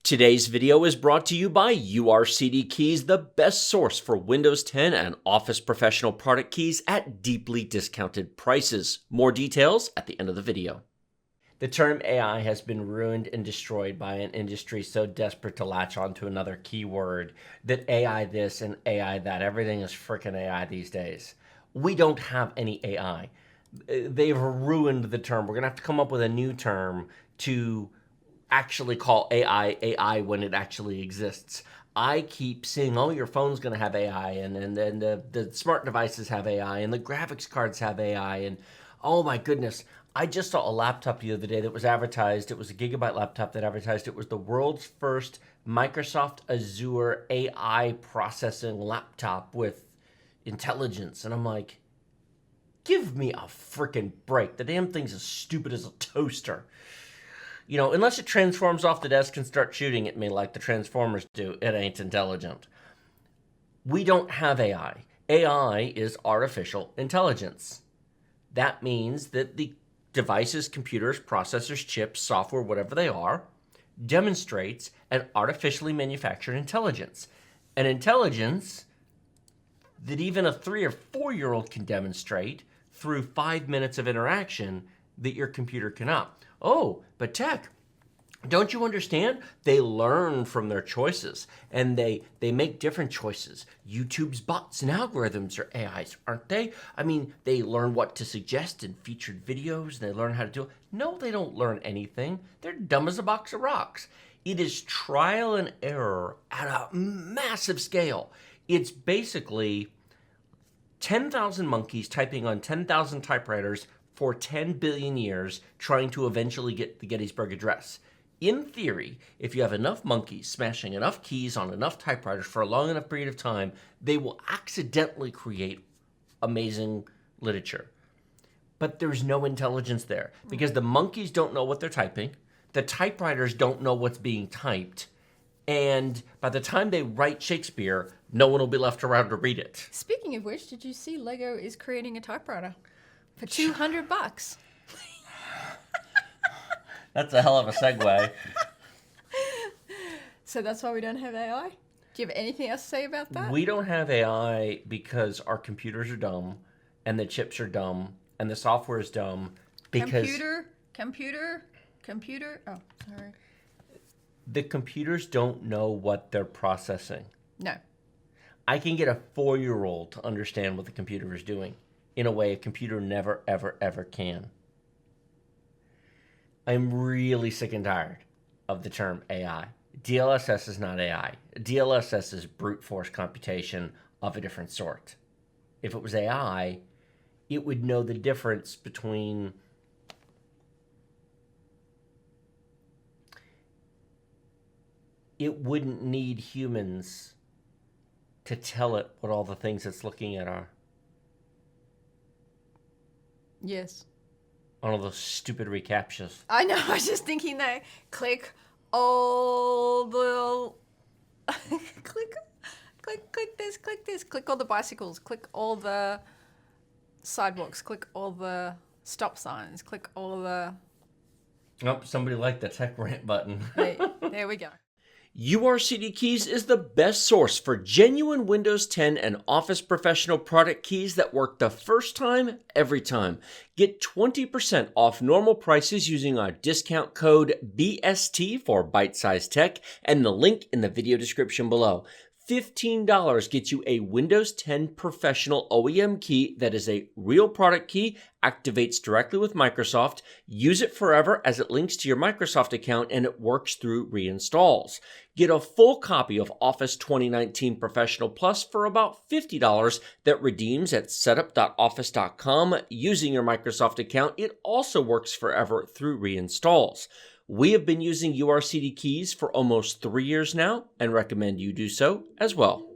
Today's video is brought to you by URCD Keys, the best source for Windows 10 and Office Professional product keys at deeply discounted prices. More details at the end of the video. The term AI has been ruined and destroyed by an industry so desperate to latch onto another keyword that AI this and AI that. Everything is frickin' AI these days. We don't have any AI. They've ruined the term. We're going to have to come up with a new term to actually call AI when it actually exists. I keep seeing, oh, your phone's going to have AI, and then the smart devices have AI, and the graphics cards have AI, and oh my goodness. I just saw a laptop the other day that was advertised. It was a gigabyte laptop that advertised it was the world's first Microsoft Azure AI processing laptop with intelligence. And I'm like, give me a freaking break. The damn thing's as stupid as a toaster. You know, unless it transforms off the desk and starts shooting at me like the Transformers do, it ain't intelligent. We don't have AI. AI is artificial intelligence. That means that the devices, computers, processors, chips, software, whatever they are, demonstrates an artificially manufactured intelligence. An intelligence that even a 3 or 4-year-old can demonstrate through 5 minutes of interaction that your computer cannot. Oh, but tech, don't you understand? They learn from their choices, and they make different choices. YouTube's bots and algorithms are AIs, aren't they? I mean, they learn what to suggest in featured videos, and they learn how to do it. No, they don't learn anything. They're dumb as a box of rocks. It is trial and error at a massive scale. It's basically 10,000 monkeys typing on 10,000 typewriters for 10 billion years, trying to eventually get the Gettysburg Address. In theory, if you have enough monkeys smashing enough keys on enough typewriters for a long enough period of time, they will accidentally create amazing literature. But there's no intelligence there because the monkeys don't know what they're typing, the typewriters don't know what's being typed, and by the time they write Shakespeare, no one will be left around to read it. Speaking of which, did you see Lego is creating a typewriter for $200? That's a hell of a segue. So that's why we don't have AI? Do you have anything else to say about that? We don't have AI because our computers are dumb, and the chips are dumb, and the software is dumb. Because Computer. Oh, sorry. The computers don't know what they're processing. No. I can get a 4-year-old to understand what the computer is doing in a way a computer never, ever, ever can. I'm really sick and tired of the term AI. DLSS is not AI. DLSS is brute force computation of a different sort. If it was AI, it would know the difference between it wouldn't need humans to tell it what all the things it's looking at are. Yes. On all those stupid recaptchas. I know, I was just thinking that. Click all the... click this, click all the bicycles, click all the sidewalks, click all the stop signs, click all the... Oh, somebody liked the tech rant button. There we go. URCD Keys is the best source for genuine Windows 10 and Office Professional product keys that work the first time, every time. Get 20% off normal prices using our discount code BST for Byte Size Tech and the link in the video description below. $15 gets you a Windows 10 Professional OEM key that is a real product key, activates directly with Microsoft, use it forever as it links to your Microsoft account and it works through reinstalls. Get a full copy of Office 2019 Professional Plus for about $50 that redeems at setup.office.com using your Microsoft account. It also works forever through reinstalls. We have been using URCD keys for almost 3 years now and recommend you do so as well.